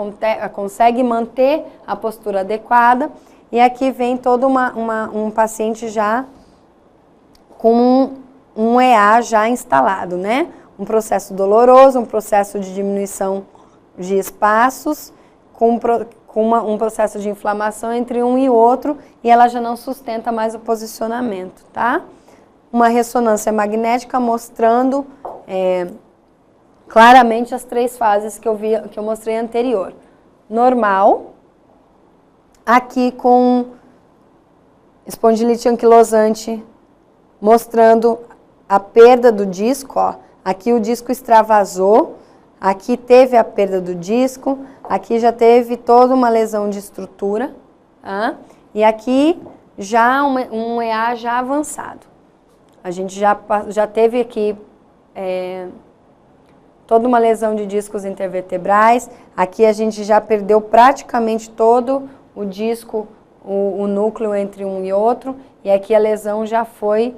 consegue manter a postura adequada. E aqui vem todo um paciente já com um EA já instalado, né? Um processo doloroso, um processo de diminuição de espaços, com um processo de inflamação entre um e outro, e ela já não sustenta mais o posicionamento, tá? Uma ressonância magnética mostrando claramente as 3 fases que eu mostrei anterior. Normal, aqui com espondilite anquilosante, mostrando a perda do disco, ó. Aqui o disco extravasou, aqui teve a perda do disco, aqui já teve toda uma lesão de estrutura, tá? E aqui já um EA já avançado. A gente já teve aqui toda uma lesão de discos intervertebrais, aqui a gente já perdeu praticamente todo o disco, o núcleo entre um e outro, e aqui a lesão já foi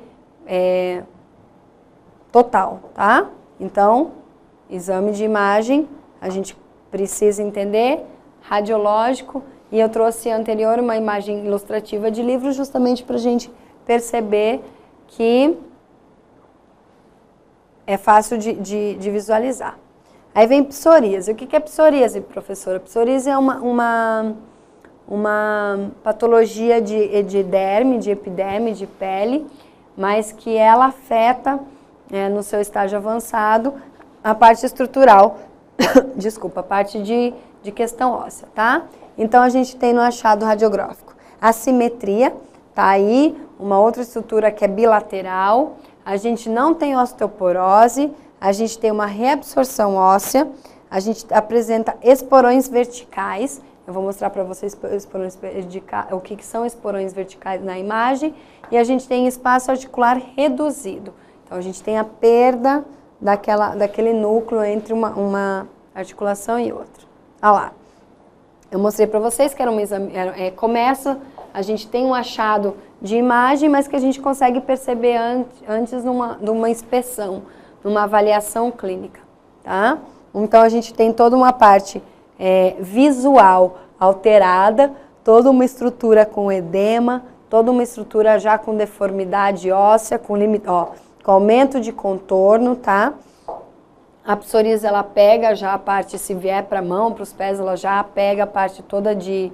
total, tá? Então, exame de imagem, a gente precisa entender, radiológico, e eu trouxe anterior uma imagem ilustrativa de livro justamente para a gente perceber que é fácil de visualizar. Aí vem psoríase. O que é psoríase, professora? Psoríase é uma patologia de derme, de epiderme, de pele, mas que ela afeta, no seu estágio avançado, a parte estrutural, desculpa, a parte de questão óssea, tá? Então, a gente tem no achado radiográfico assimetria, tá aí, uma outra estrutura que é bilateral, a gente não tem osteoporose, a gente tem uma reabsorção óssea, a gente apresenta esporões verticais, eu vou mostrar para vocês o que são esporões verticais na imagem, e a gente tem espaço articular reduzido. Então, a gente tem a perda daquele núcleo entre uma articulação e outra. Olha lá. Eu mostrei para vocês que era um exame, a gente tem um achado de imagem, mas que a gente consegue perceber antes numa inspeção, numa avaliação clínica, tá? Então, a gente tem toda uma parte visual alterada, toda uma estrutura com edema, toda uma estrutura já com deformidade óssea, com aumento de contorno, tá? A psoríase, ela pega já a parte, se vier para a mão, para os pés, ela já pega a parte toda de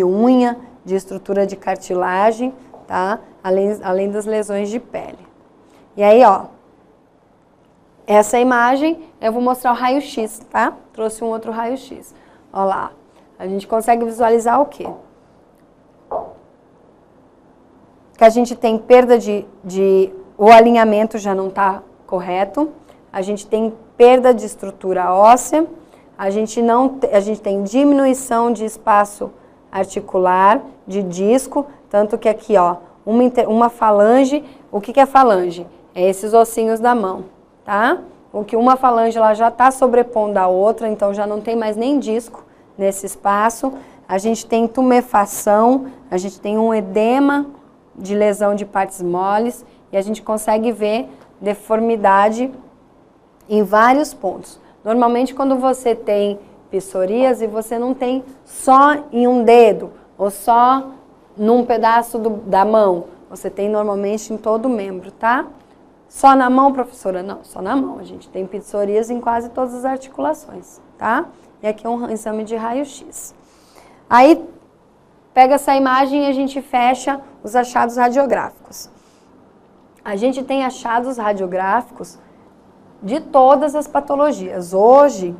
unha, de estrutura de cartilagem, tá? Além das lesões de pele. E aí, ó, essa imagem, eu vou mostrar o raio-x, tá? Trouxe um outro raio-x. Ó lá, a gente consegue visualizar o quê? Que a gente tem perda o alinhamento já não está correto, a gente tem perda de estrutura óssea, a gente tem diminuição de espaço articular, de disco, tanto que aqui, ó, uma falange, o que é falange? É esses ossinhos da mão, tá? O que uma falange ela já está sobrepondo a outra, então já não tem mais nem disco nesse espaço. A gente tem tumefação, a gente tem um edema de lesão de partes moles e a gente consegue ver deformidade em vários pontos. Normalmente quando você tem psoríase, você não tem só em um dedo ou só num pedaço da mão. Você tem normalmente em todo o membro, tá? Só na mão, professora? Não, só na mão. A gente tem psoríase em quase todas as articulações, tá? E aqui é um exame de raio-x. Aí, pega essa imagem e a gente fecha os achados radiográficos. A gente tem achados radiográficos de todas as patologias. Hoje,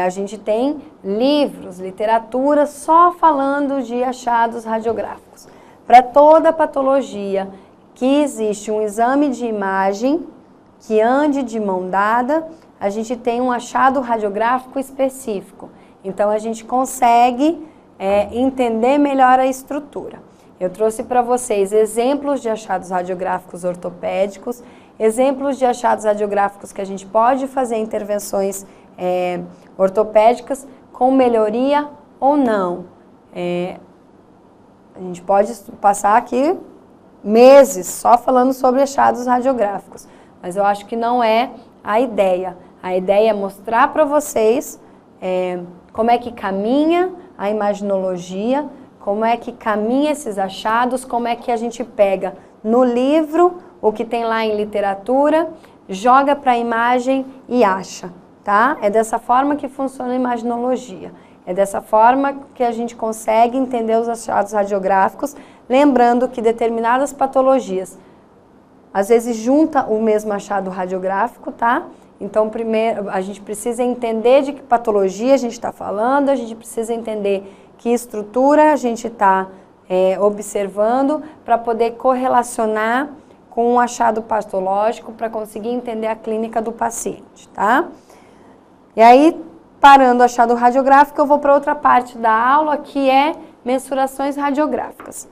a gente tem livros, literatura só falando de achados radiográficos. Para toda patologia que existe um exame de imagem que ande de mão dada, a gente tem um achado radiográfico específico. Então, a gente consegue entender melhor a estrutura. Eu trouxe para vocês exemplos de achados radiográficos ortopédicos, exemplos de achados radiográficos que a gente pode fazer intervenções ortopédicas com melhoria ou não. A gente pode passar aqui meses só falando sobre achados radiográficos, mas eu acho que não é a ideia. A ideia é mostrar para vocês como é que caminha a imaginologia, como é que caminha esses achados, como é que a gente pega no livro o que tem lá em literatura, joga para a imagem e acha, tá? É dessa forma que funciona a imaginologia. É dessa forma que a gente consegue entender os achados radiográficos, lembrando que determinadas patologias, às vezes junta o mesmo achado radiográfico, tá? Então, primeiro, a gente precisa entender de que patologia a gente está falando, a gente precisa entender que estrutura a gente está observando para poder correlacionar com um achado patológico para conseguir entender a clínica do paciente, tá? E aí, parando o achado radiográfico, eu vou para outra parte da aula, que é mensurações radiográficas.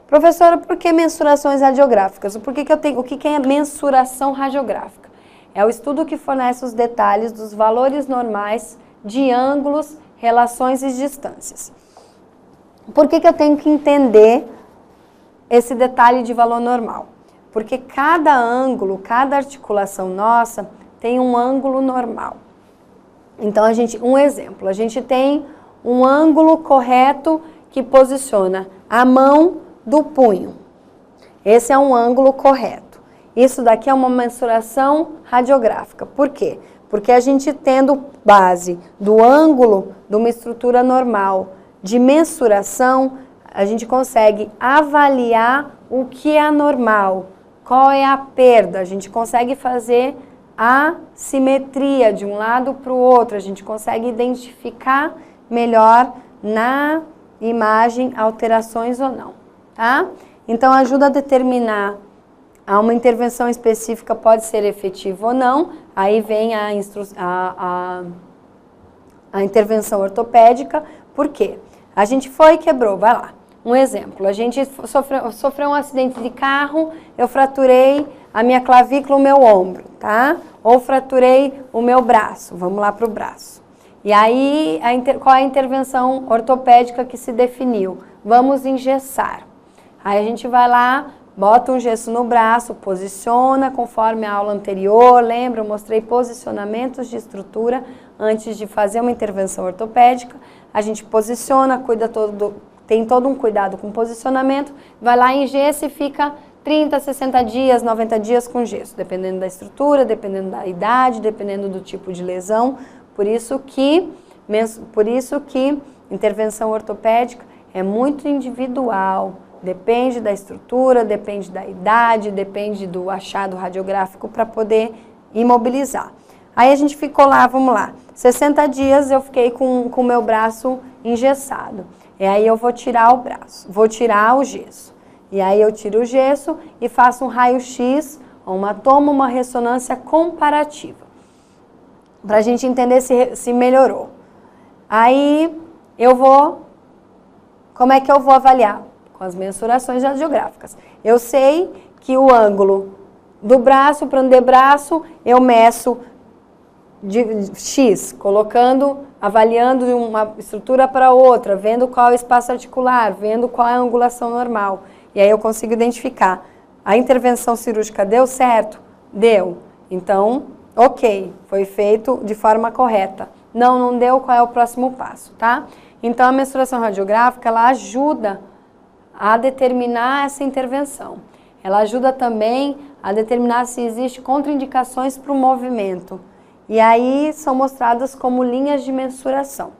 Professora, por que mensurações radiográficas? O que é mensuração radiográfica? É o estudo que fornece os detalhes dos valores normais de ângulos, relações e distâncias. Por que eu tenho que entender esse detalhe de valor normal? Porque cada ângulo, cada articulação nossa tem um ângulo normal. Então, um exemplo, a gente tem um ângulo correto que posiciona a mão do punho. Esse é um ângulo correto. Isso daqui é uma mensuração radiográfica. Por quê? Porque a gente tendo base do ângulo de uma estrutura normal de mensuração, a gente consegue avaliar o que é anormal, qual é a perda, a gente consegue fazer a simetria de um lado para o outro, a gente consegue identificar melhor na imagem alterações ou não, tá? Então, ajuda a determinar uma intervenção específica pode ser efetiva ou não, aí vem a intervenção ortopédica. Por quê? A gente foi e quebrou, vai lá. Um exemplo, a gente sofreu um acidente de carro, eu fraturei a minha clavícula, o meu ombro, tá? Ou fraturei o meu braço, vamos lá para o braço. E aí, qual é a intervenção ortopédica que se definiu? Vamos engessar. Aí a gente vai lá, bota um gesso no braço, posiciona conforme a aula anterior, lembra? Eu mostrei posicionamentos de estrutura antes de fazer uma intervenção ortopédica. A gente posiciona, tem todo um cuidado com posicionamento, vai lá, engessa e fica 30, 60 dias, 90 dias com gesso, dependendo da estrutura, dependendo da idade, dependendo do tipo de lesão. Por isso que intervenção ortopédica é muito individual, depende da estrutura, depende da idade, depende do achado radiográfico para poder imobilizar. Aí a gente ficou lá, vamos lá, 60 dias eu fiquei com o meu braço engessado. E aí eu vou tirar o braço, vou tirar o gesso. E aí eu tiro o gesso e faço um raio-x, tomo uma ressonância comparativa, para a gente entender se melhorou. Aí como é que eu vou avaliar? Com as mensurações radiográficas. Eu sei que o ângulo do braço para o antebraço eu meço de X, avaliando de uma estrutura para outra, vendo qual é o espaço articular, vendo qual é a angulação normal. E aí eu consigo identificar. A intervenção cirúrgica deu certo? Deu. Então, ok, foi feito de forma correta. Não deu, qual é o próximo passo, tá? Então, a mensuração radiográfica, ela ajuda a determinar essa intervenção. Ela ajuda também a determinar se existe contraindicações para o movimento. E aí são mostradas como linhas de mensuração.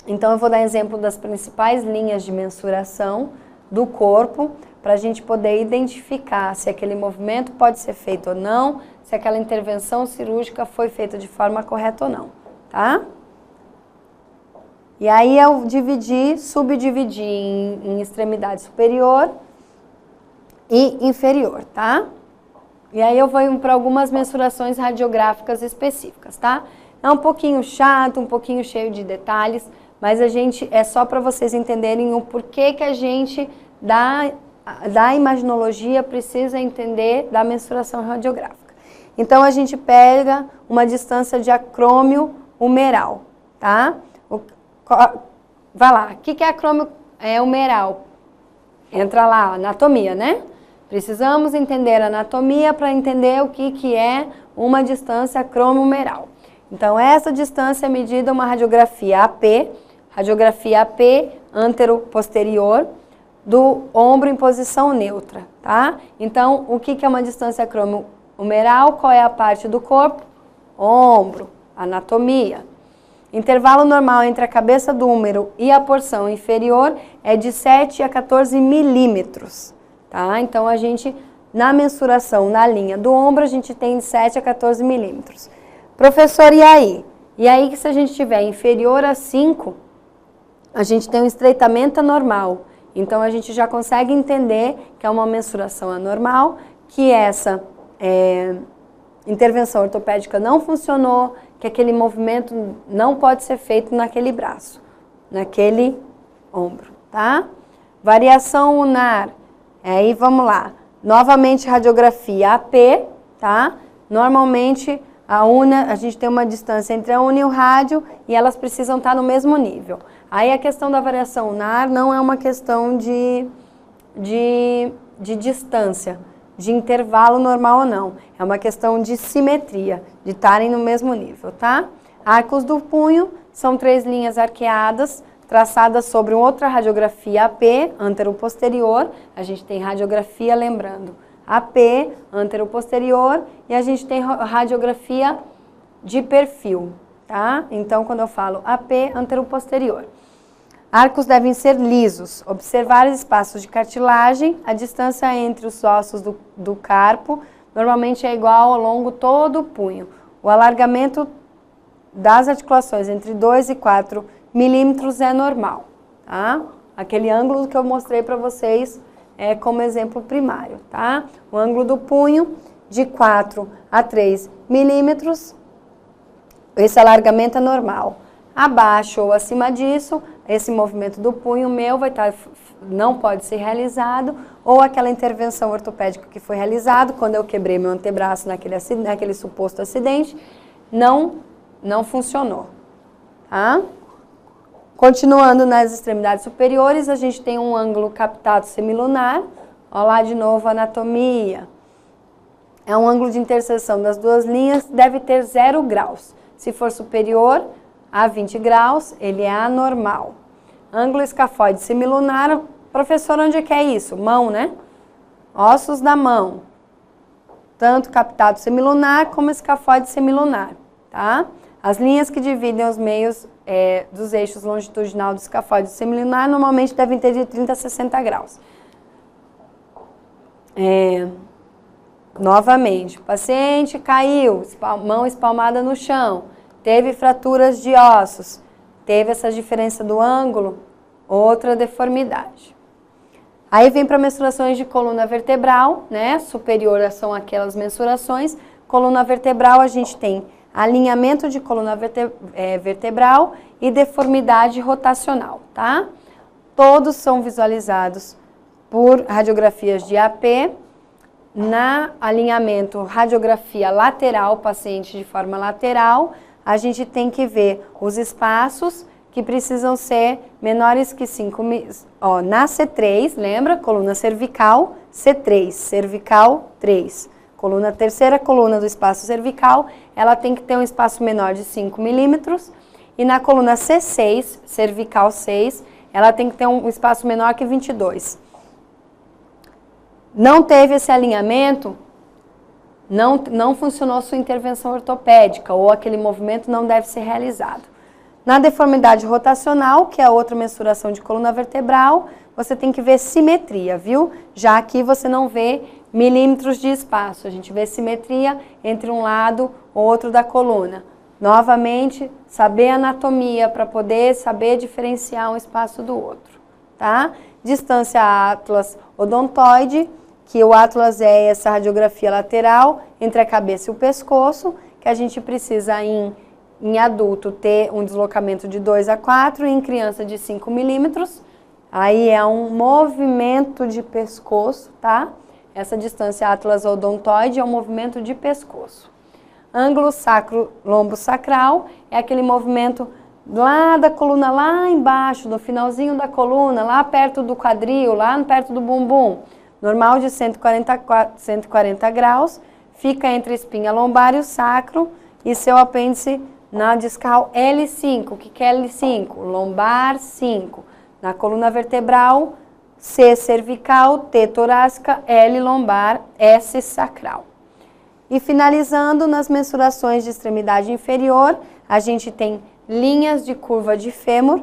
Então, eu vou dar exemplo das principais linhas de mensuração do corpo, para a gente poder identificar se aquele movimento pode ser feito ou não, se aquela intervenção cirúrgica foi feita de forma correta ou não, tá? E aí eu subdividi em extremidade superior e inferior, tá? E aí eu vou para algumas mensurações radiográficas específicas, tá? É um pouquinho chato, um pouquinho cheio de detalhes, mas é só para vocês entenderem o porquê que a gente da imaginologia precisa entender da mensuração radiográfica. Então, a gente pega uma distância de acrômio humeral, tá? Vai lá, o que é acrômio humeral? Entra lá, anatomia, né? Precisamos entender a anatomia para entender o que é uma distância acrômio humeral. Então, essa distância é medida uma radiografia AP antero-posterior, do ombro em posição neutra, tá? Então, o que é uma distância acrômio-humeral? Qual é a parte do corpo? Ombro, anatomia. Intervalo normal entre a cabeça do húmero e a porção inferior é de 7 a 14 milímetros, tá? Então, na mensuração, na linha do ombro, a gente tem de 7 a 14 milímetros. Professor, e aí? E aí, se a gente tiver inferior a 5, a gente tem um estreitamento anormal. Então, a gente já consegue entender que é uma mensuração anormal, que essa intervenção ortopédica não funcionou, que aquele movimento não pode ser feito naquele braço, naquele ombro, tá? Variação unar, aí vamos lá. Novamente, radiografia AP, tá? Normalmente, a gente tem uma distância entre a una e o rádio e elas precisam estar no mesmo nível. Aí a questão da variação unar não é uma questão de distância, de intervalo normal ou não. É uma questão de simetria, de estarem no mesmo nível, tá? Arcos do punho são 3 linhas arqueadas, traçadas sobre outra radiografia AP, antero-posterior. A gente tem radiografia, lembrando, AP, antero-posterior, e a gente tem radiografia de perfil, tá? Então, quando eu falo AP, antero-posterior. Arcos devem ser lisos. Observar espaços de cartilagem. A distância entre os ossos do carpo normalmente é igual ao longo todo o punho. O alargamento das articulações entre 2 e 4 milímetros é normal, tá? Aquele ângulo que eu mostrei para vocês como exemplo primário, tá? O ângulo do punho de 4 a 3 milímetros, esse alargamento é normal. Abaixo ou acima disso, esse movimento do punho não pode ser realizado, ou aquela intervenção ortopédica que foi realizada, quando eu quebrei meu antebraço naquele suposto acidente, não funcionou, tá? Continuando nas extremidades superiores, a gente tem um ângulo captado semilunar. Olha lá de novo a anatomia. É um ângulo de interseção das duas linhas, deve ter 0 graus. Se for superior a 20 graus, ele é anormal. Ângulo escafoide semilunar, professor, onde é que é isso? Mão, né? ossos da mão, tanto captado semilunar como escafoide semilunar, tá? As linhas que dividem os meios dos eixos longitudinal do escafoide semilunar normalmente devem ter de 30 a 60 graus. Novamente, o paciente caiu, mão espalmada no chão, teve fraturas de ossos, teve essa diferença do ângulo, outra deformidade. Aí vem para mensurações de coluna vertebral, né? Superior são aquelas mensurações. Coluna vertebral a gente tem alinhamento de coluna vertebral e deformidade rotacional, tá? Todos são visualizados por radiografias de AP. Na alinhamento, radiografia lateral, paciente de forma lateral, a gente tem que ver os espaços que precisam ser menores que 5 milímetros. Na C3, lembra? Coluna cervical, C3, cervical 3. Terceira coluna do espaço cervical, ela tem que ter um espaço menor de 5 milímetros. E na coluna C6, cervical 6, ela tem que ter um espaço menor que 22. Não teve esse alinhamento, não funcionou sua intervenção ortopédica, ou aquele movimento não deve ser realizado. Na deformidade rotacional, que é outra mensuração de coluna vertebral, você tem que ver simetria, viu? Já aqui você não vê milímetros de espaço, a gente vê simetria entre um lado ou outro da coluna. Novamente, saber anatomia para poder saber diferenciar um espaço do outro, tá? Distância atlas odontoide, que o atlas é essa radiografia lateral entre a cabeça e o pescoço, que a gente precisa em adulto ter um deslocamento de 2 a 4 e em criança de 5 milímetros. Aí é um movimento de pescoço, tá? Essa distância atlas odontoide é um movimento de pescoço. Ângulo sacro lombo sacral é aquele movimento lá da coluna, lá embaixo, no finalzinho da coluna, lá perto do quadril, lá perto do bumbum. Normal de 140 graus, fica entre a espinha lombar e o sacro e seu apêndice na discal L5. O que é L5? Lombar 5. Na coluna vertebral, C cervical, T torácica, L lombar, S sacral. E finalizando, nas mensurações de extremidade inferior, a gente tem linhas de curva de fêmur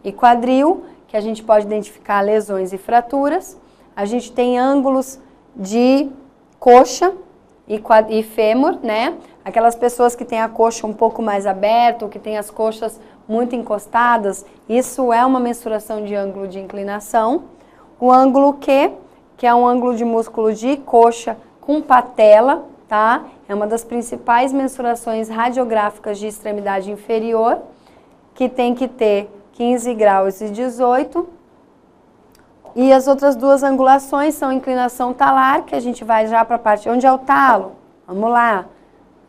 e quadril, que a gente pode identificar lesões e fraturas. A gente tem ângulos de coxa e fêmur, né? Aquelas pessoas que têm a coxa um pouco mais aberta, que têm as coxas muito encostadas, isso é uma mensuração de ângulo de inclinação. O ângulo Q, que é um ângulo de músculo de coxa com patela, tá? É uma das principais mensurações radiográficas de extremidade inferior, que tem que ter 15 graus e 18. E as outras duas angulações são inclinação talar, que a gente vai já para a parte onde é o talo. Vamos lá.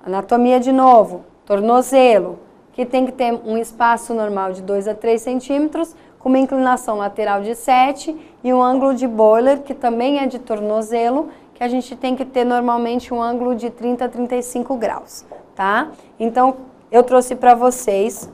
Anatomia de novo. Tornozelo, que tem que ter um espaço normal de 2 a 3 centímetros, com uma inclinação lateral de 7 e um ângulo de Boiler, que também é de tornozelo, que a gente tem que ter normalmente um ângulo de 30 a 35 graus, tá? Então, eu trouxe para vocês,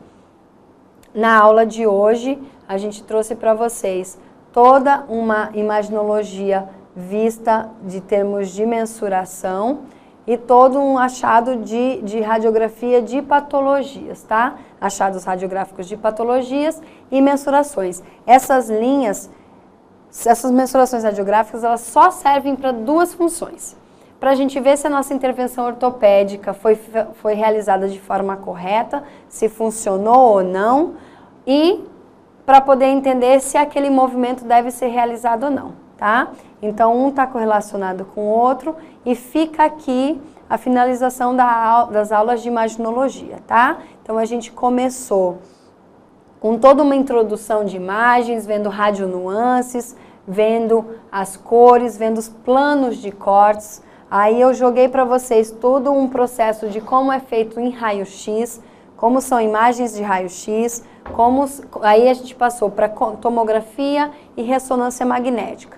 na aula de hoje, a gente trouxe para vocês toda uma imaginologia vista de termos de mensuração e todo um achado de radiografia de patologias, tá? Achados radiográficos de patologias e mensurações. Essas linhas, essas mensurações radiográficas, elas só servem para duas funções. Para a gente ver se a nossa intervenção ortopédica foi realizada de forma correta, se funcionou ou não, e para poder entender se aquele movimento deve ser realizado ou não, tá? Então, um está correlacionado com o outro e fica aqui a finalização das aulas de imaginologia, tá? Então, a gente começou com toda uma introdução de imagens, vendo radionuances, vendo as cores, vendo os planos de cortes. Aí eu joguei para vocês todo um processo de como é feito em raio-x, como são imagens de raio-x, aí a gente passou para tomografia e ressonância magnética.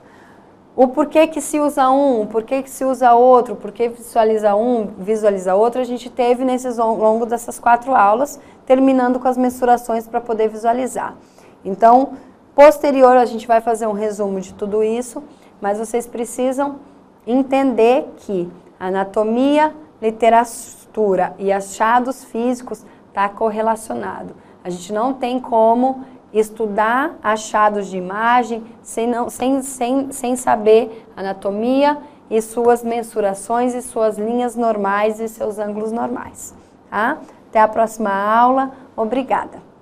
O porquê que se usa um, o porquê que se usa outro, porquê visualiza um, visualiza outro, a gente teve ao longo dessas 4 aulas, terminando com as mensurações para poder visualizar. Então, Posterior, a gente vai fazer um resumo de tudo isso, mas vocês precisam entender que anatomia, literatura e achados físicos está correlacionado. A gente não tem como estudar achados de imagem sem saber anatomia e suas mensurações e suas linhas normais e seus ângulos normais. Tá? Até a próxima aula. Obrigada!